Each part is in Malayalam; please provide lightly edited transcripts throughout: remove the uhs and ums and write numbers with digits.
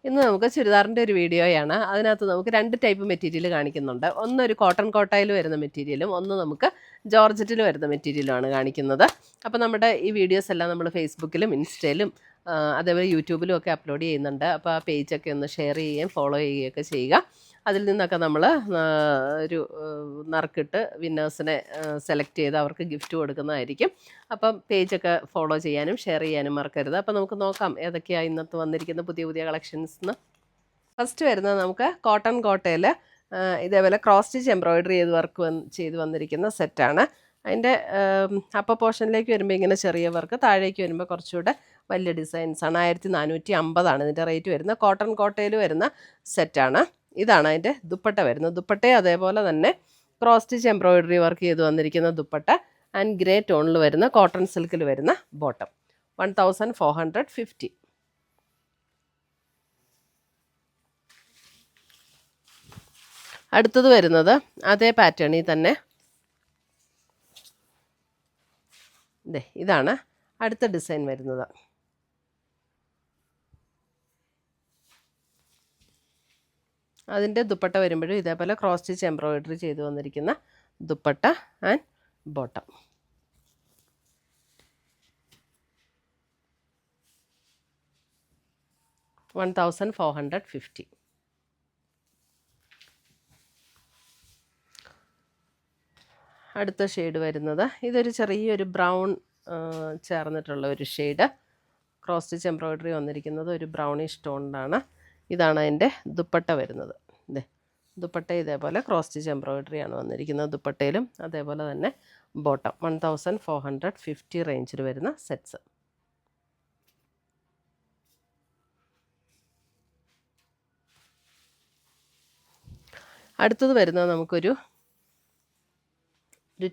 ഇന്ന് നമുക്ക് ചുരിദാറിൻ്റെ ഒരു വീഡിയോയാണ്. അതിനകത്ത് നമുക്ക് 2 ടൈപ്പ് മെറ്റീരിയൽ കാണിക്കുന്നുണ്ട്. ഒന്നൊരു കോട്ടൺ കോട്ടയിൽ വരുന്ന മെറ്റീരിയലും ഒന്ന് നമുക്ക് ജോർജറ്റിൽ വരുന്ന മെറ്റീരിയലുമാണ് കാണിക്കുന്നത്. അപ്പോൾ നമ്മുടെ ഈ വീഡിയോസ് എല്ലാം നമ്മൾ ഫേസ്ബുക്കിലും ഇൻസ്റ്റയിലും അതേപോലെ യൂട്യൂബിലും ഒക്കെ അപ്ലോഡ് ചെയ്യുന്നുണ്ട്. അപ്പോൾ ആ പേജൊക്കെ ഒന്ന് ഷെയർ ചെയ്യുകയും ഫോളോ ചെയ്യുകയൊക്കെ ചെയ്യുക. അതിൽ നിന്നൊക്കെ നമ്മൾ ഒരു നറുക്കിട്ട് വിന്നേഴ്സിനെ സെലക്ട് ചെയ്ത് അവർക്ക് ഗിഫ്റ്റ് കൊടുക്കുന്നതായിരിക്കും. അപ്പം പേജൊക്കെ ഫോളോ ചെയ്യാനും ഷെയർ ചെയ്യാനും മറക്കരുത്. അപ്പം നമുക്ക് നോക്കാം ഏതൊക്കെയാണ് ഇന്നത്തെ വന്നിരിക്കുന്ന പുതിയ പുതിയ കളക്ഷൻസ് എന്ന്. ഫസ്റ്റ് വരുന്നത് നമുക്ക് കോട്ടൺ കോട്ടയിൽ ഇതേപോലെ ക്രോസ് സ്റ്റിച്ച് എംബ്രോയിഡറി ചെയ്ത് വർക്ക് ചെയ്ത് വന്നിരിക്കുന്ന സെറ്റാണ്. അതിൻ്റെ അപ്പർ പോർഷനിലേക്ക് വരുമ്പോൾ ഇങ്ങനെ ചെറിയ വർക്ക്, താഴേക്ക് വരുമ്പോൾ കുറച്ചുകൂടെ വലിയ ഡിസൈൻസാണ്. 1450 ഇതിൻ്റെ റേറ്റ് വരുന്നത്. കോട്ടൺ കോട്ടയിൽ വരുന്ന സെറ്റാണ്. ഇതാണ് അതിൻ്റെ ദുപ്പട്ട വരുന്നത്. ദുപ്പട്ടയും അതേപോലെ തന്നെ ക്രോസ് സ്റ്റിച്ച് എംബ്രോയിഡറി വർക്ക് ചെയ്ത് വന്നിരിക്കുന്ന ദുപ്പട്ട ആൻഡ് ഗ്രേ ടോണിൽ വരുന്ന കോട്ടൺ സിൽക്കിൽ വരുന്ന ബോട്ടം. 1450. അടുത്തത് വരുന്നത് അതേ പാറ്റേണിൽ തന്നെ ഇതാണ് അടുത്ത ഡിസൈൻ വരുന്നത്. അതിൻ്റെ ദുപ്പട്ട വരുമ്പോഴും ഇതേപോലെ ക്രോസ് സ്റ്റിച്ച് എംബ്രോയിഡറി ചെയ്ത് വന്നിരിക്കുന്ന ദുപ്പട്ട ആൻഡ് ബോട്ടം. $1,450. അടുത്ത ഷെയ്ഡ് വരുന്നത് ഇതൊരു ചെറിയൊരു ബ്രൗൺ ചേർന്നിട്ടുള്ള ഒരു ഷെയ്ഡ്. ക്രോസ് സ്റ്റിച്ച് എംബ്രോയിഡറി വന്നിരിക്കുന്നത് ഒരു ബ്രൗണിഷ് ടോണിലാണ്. ഇതാണ് അതിൻ്റെ ദുപ്പട്ട വരുന്നത്. ദുപ്പട്ട ഇതേപോലെ ക്രോസ് സ്റ്റിച്ച് എംബ്രോയിഡറിയാണ് വന്നിരിക്കുന്നത്. ദുപ്പട്ടയിലും അതേപോലെ തന്നെ ബോട്ടം. 1450 റേഞ്ചിൽ വരുന്ന സെറ്റ്സ്. അടുത്തത് വരുന്നത് നമുക്കൊരു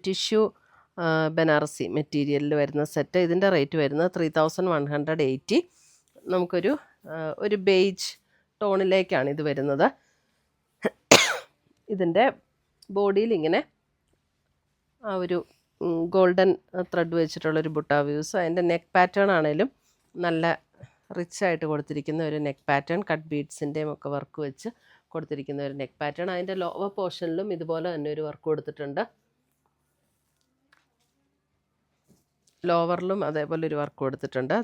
ടിഷ്യൂ ബനാറസി മെറ്റീരിയലിൽ വരുന്ന സെറ്റ്. ഇതിൻ്റെ റേറ്റ് വരുന്നത് 3180. നമുക്കൊരു ബേജ് ടോണിലേക്കാണ് ഇത് വരുന്നത്. ഇതിൻ്റെ ബോഡിയിൽ ഇങ്ങനെ ആ ഒരു ഗോൾഡൻ ത്രെഡ് വെച്ചിട്ടുള്ളൊരു ബുട്ട വ്യൂസ്. അതിൻ്റെ നെക്ക് പാറ്റേൺ ആണേലും നല്ല റിച്ചായിട്ട് കൊടുത്തിരിക്കുന്ന ഒരു നെക്ക് പാറ്റേൺ. കട്ട് ബീഡ്സിൻ്റെയും ഒക്കെ വർക്ക് വെച്ച് കൊടുത്തിരിക്കുന്ന ഒരു നെക്ക് പാറ്റേൺ. അതിൻ്റെ ലോവർ പോർഷനിലും ഇതുപോലെ തന്നെ ഒരു വർക്ക് കൊടുത്തിട്ടുണ്ട്. ലോവറിലും അതേപോലെ ഒരു വർക്ക് കൊടുത്തിട്ടുണ്ട്.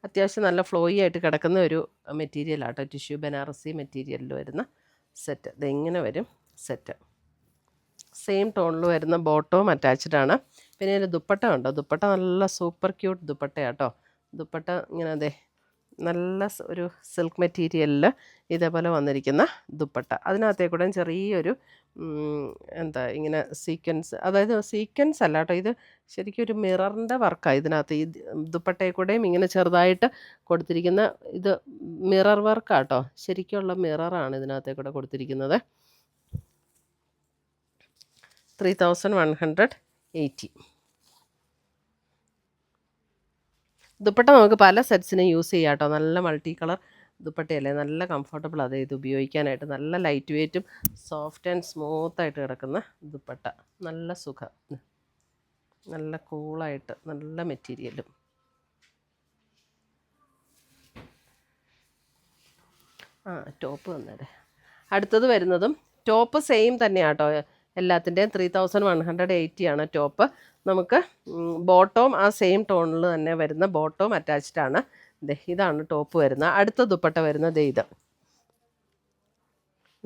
അത്യാവശ്യം നല്ല ഫ്ലോയി ആയിട്ട് കിടക്കുന്ന ഒരു മെറ്റീരിയലാട്ടോ. ടിഷ്യൂ ബനാറസി മെറ്റീരിയലിൽ വരുന്ന സെറ്റ്. ഇതെങ്ങനെ വരും സെറ്റ്. സെയിം ടോണിൽ വരുന്ന ബോട്ടവും അറ്റാച്ച്ഡ് ആണ്. പിന്നെ ഇതിൻ്റെ ദുപ്പട്ട ഉണ്ടോ, ദുപ്പട്ട നല്ല സൂപ്പർ ക്യൂട്ട് ദുപ്പട്ടയാട്ടോ. ദുപ്പട്ട ഇങ്ങനെ നല്ല ഒരു സിൽക്ക് മെറ്റീരിയലിൽ ഇതേപോലെ വന്നിരിക്കുന്ന ദുപ്പട്ട. അതിനകത്തേക്കൂടെ ചെറിയൊരു ഇങ്ങനെ സീക്വൻസ്, അതായത് സീക്വൻസ് അല്ല കേട്ടോ, ഇത് ശരിക്കും ഒരു മിററിൻ്റെ വർക്കാണ് ഇതിനകത്ത്. ഈ ദുപ്പട്ടയിൽ കൂടെയും ഇങ്ങനെ ചെറുതായിട്ട് കൊടുത്തിരിക്കുന്ന ഇത് മിറർ വർക്കാട്ടോ. ശരിക്കുള്ള മിററാണ് ഇതിനകത്തേക്കൂടെ കൊടുത്തിരിക്കുന്നത്. 3180. ദുപ്പട്ട നമുക്ക് പല സെറ്റ്സിനും യൂസ് ചെയ്യാം കേട്ടോ. നല്ല മൾട്ടി കളർ ദുപ്പട്ടയല്ലേ, നല്ല കംഫർട്ടബിൾ അത് ഇത് ഉപയോഗിക്കാനായിട്ട്. നല്ല ലൈറ്റ് വെയ്റ്റും സോഫ്റ്റ് ആൻഡ് സ്മൂത്തായിട്ട് കിടക്കുന്ന ദുപ്പട്ട. നല്ല സുഖം, നല്ല കൂളായിട്ട്, നല്ല മെറ്റീരിയലും. ടോപ്പ് വന്നേരെ. അടുത്തത് വരുന്നതും ടോപ്പ് സെയിം തന്നെയാണ് കേട്ടോ. എല്ലാത്തിൻ്റെയും 3180 ആണ് ടോപ്പ്. നമുക്ക് ബോട്ടവും ആ സെയിം ടോണിൽ തന്നെ വരുന്ന ബോട്ടവും അറ്റാച്ച്ഡ് ആണ്. ഇതാണ് ടോപ്പ് വരുന്നത്. അടുത്ത ദുപ്പട്ട വരുന്നത് ഇത്.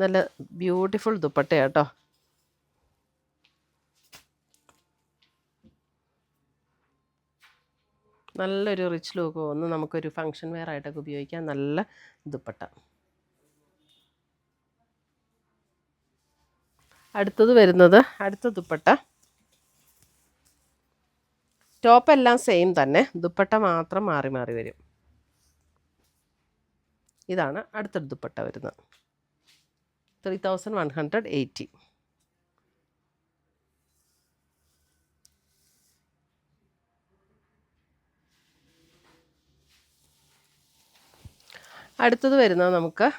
നല്ല ബ്യൂട്ടിഫുൾ ദുപ്പട്ടയാട്ടോ. നല്ലൊരു റിച്ച് ലുക്ക് തോന്നുന്നു. നമുക്കൊരു ഫങ്ഷൻ വെയർ ആയിട്ടൊക്കെ ഉപയോഗിക്കാം. നല്ല ദുപ്പട്ട. അടുത്തത് വരുന്നത് അടുത്ത ദുപ്പട്ട. ടോപ്പ് എല്ലാം സെയിം തന്നെ, ദുപ്പട്ട മാത്രം മാറി മാറി വരും. ഇതാണ് അടുത്ത ദുപ്പട്ട വരുന്നത്. 3180. അടുത്തത് വരുന്നത് നമുക്ക്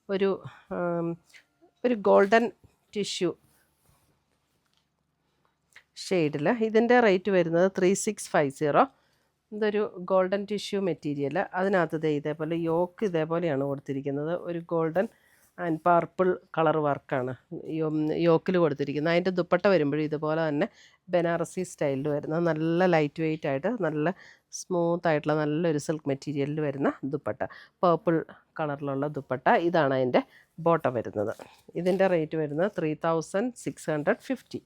ഒരു ഗോൾഡൻ ടിഷ്യൂ ഷെയ്ഡിൽ. ഇതിൻ്റെ റേറ്റ് വരുന്നത് 3650. ഇതൊരു ഗോൾഡൻ ടിഷ്യൂ മെറ്റീരിയൽ. അതിനകത്ത് ഇതേപോലെ യോക്ക് ഇതേപോലെയാണ് കൊടുത്തിരിക്കുന്നത്. ഒരു ഗോൾഡൻ ആൻഡ് പർപ്പിൾ കളർ വർക്കാണ് യോക്കിൽ കൊടുത്തിരിക്കുന്നത്. അതിൻ്റെ ദുപ്പട്ട വരുമ്പോഴും ഇതുപോലെ തന്നെ ബനാറസി സ്റ്റൈലിൽ വരുന്ന നല്ല ലൈറ്റ് വെയ്റ്റ് ആയിട്ട് നല്ല സ്മൂത്ത് ആയിട്ടുള്ള നല്ലൊരു സിൽക്ക് മെറ്റീരിയലിൽ വരുന്ന ദുപ്പട്ട, പർപ്പിൾ കളറിലുള്ള ദുപ്പട്ട. ഇതാണ് അതിൻ്റെ ബോട്ടം വരുന്നത്. ഇതിൻ്റെ റേറ്റ് വരുന്നത് 3650.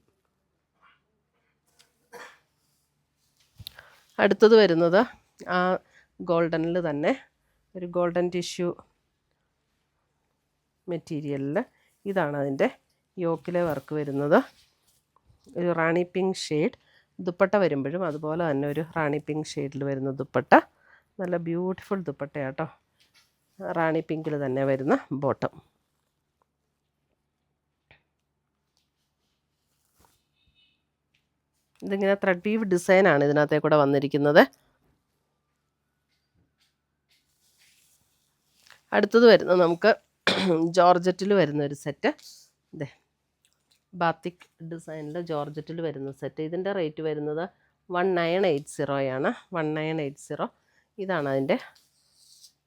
അടുത്തത് വരുന്നത് ആ ഗോൾഡനിൽ തന്നെ ഒരു ഗോൾഡൻ ടിഷ്യൂ മെറ്റീരിയലിൽ ഇതാണ് അതിൻ്റെ യോക്കിലെ വർക്ക് വരുന്നത്. ഒരു റാണി പിങ്ക് ഷെയ്ഡ് ദുപ്പട്ട വരുമ്പോഴും അതുപോലെ തന്നെ ഒരു റാണി പിങ്ക് ഷെയ്ഡിൽ വരുന്ന ദുപ്പട്ട. നല്ല ബ്യൂട്ടിഫുൾ ദുപ്പട്ടയാട്ടോ. റാണി പിങ്കിൽ തന്നെ വരുന്ന ബോട്ടം. ഇതിങ്ങനെ ത്രെഡ് വീവ് ഡിസൈനാണ് ഇതിനകത്തേ കൂടെ വന്നിരിക്കുന്നത്. അടുത്തത് വരുന്നത് നമുക്ക് ജോർജറ്റിൽ വരുന്ന ഒരു സെറ്റ്. ഇതേ ബാത്തിക് ഡിസൈനിൽ ജോർജറ്റിൽ വരുന്ന സെറ്റ്. ഇതിൻ്റെ റേറ്റ് വരുന്നത് 1980 ആണ്. 1980. ഇതാണ് അതിൻ്റെ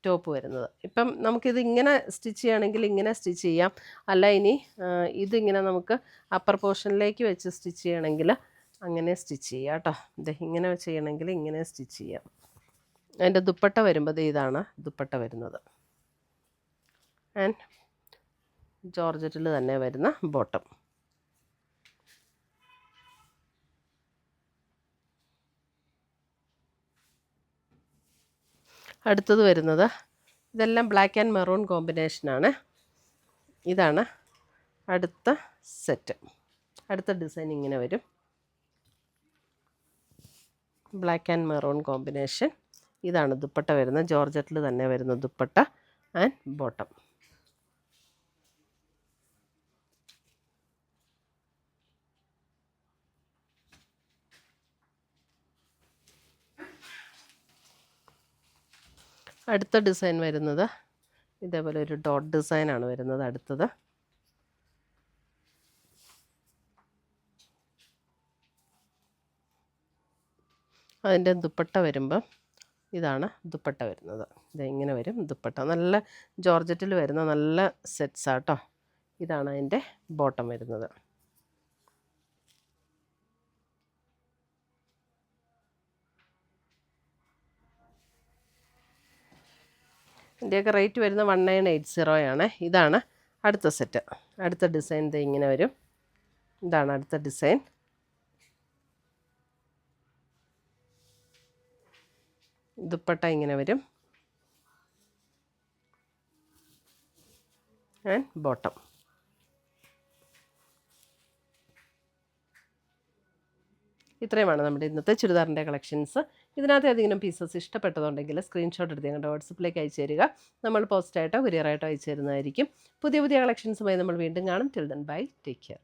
ടോപ്പ് വരുന്നത്. ഇപ്പം നമുക്കിത് ഇങ്ങനെ സ്റ്റിച്ച് ചെയ്യുകയാണെങ്കിൽ ഇങ്ങനെ സ്റ്റിച്ച് ചെയ്യാം. അല്ല ഇനി ഇതിങ്ങനെ നമുക്ക് അപ്പർ പോർഷനിലേക്ക് വെച്ച് സ്റ്റിച്ച് ചെയ്യണമെങ്കിൽ അങ്ങനെ സ്റ്റിച്ച് ചെയ്യാം കേട്ടോ. ഇത് ഇങ്ങനെ ചെയ്യണമെങ്കിൽ ഇങ്ങനെ സ്റ്റിച്ച് ചെയ്യാം. അതിൻ്റെ ദുപ്പട്ട വരുമ്പോൾ ഇതാണ് ദുപ്പട്ട വരുന്നത്. ആൻഡ് ജോർജറ്റിൽ തന്നെ വരുന്ന ബോട്ടം. അടുത്തത് വരുന്നത് ഇതെല്ലാം ബ്ലാക്ക് ആൻഡ് മെറൂൺ കോമ്പിനേഷനാണ്. ഇതാണ് അടുത്ത സെറ്റ്. അടുത്ത ഡിസൈൻ ഇങ്ങനെ വരും. Black and maroon combination. ഇതാണ് ദുപ്പട്ട വരുന്നത്. ജോർജറ്റിൽ തന്നെ വരുന്ന ദുപ്പട്ട ആൻഡ് ബോട്ടം. അടുത്ത ഡിസൈൻ വരുന്നത് ഇതേപോലെ ഒരു ഡോട്ട് ഡിസൈനാണ് വരുന്നത്. അടുത്തത് അതിൻ്റെ ദുപ്പട്ട വരുമ്പം ഇതാണ് ദുപ്പട്ട വരുന്നത്. ഇങ്ങനെ വരും ദുപ്പട്ട. നല്ല ജോർജറ്റിൽ വരുന്ന നല്ല സെറ്റ്സാട്ടോ. ഇതാണ് അതിൻ്റെ ബോട്ടം വരുന്നത്. ഇതിൻ്റെയൊക്കെ റേറ്റ് വരുന്നത് 1980 ആണ്. ഇതാണ് അടുത്ത സെറ്റ്. അടുത്ത ഡിസൈൻ ഇങ്ങനെ വരും. ഇതാണ് അടുത്ത ഡിസൈൻ. ദുപ്പട്ട ഇങ്ങനെ വരും ആൻഡ് ബോട്ടം. ഇത്രയുമാണ് നമ്മുടെ ഇന്നത്തെ ചുരിദാറിൻ്റെ കളക്ഷൻസ്. ഇതിനകത്ത് ഏതെങ്കിലും പീസസ് ഇഷ്ടപ്പെട്ടതുണ്ടെങ്കിൽ സ്ക്രീൻഷോട്ട് എടുത്ത് ഞങ്ങളുടെ വാട്സപ്പിലേക്ക് അയച്ചു തരിക. നമ്മൾ പോസ്റ്റായിട്ടോ കൊറിയറായിട്ടോ അയച്ചു തരുന്നതായിരിക്കും. പുതിയ പുതിയ കളക്ഷൻസുമായി നമ്മൾ വീണ്ടും കാണും. Till then bye, take care.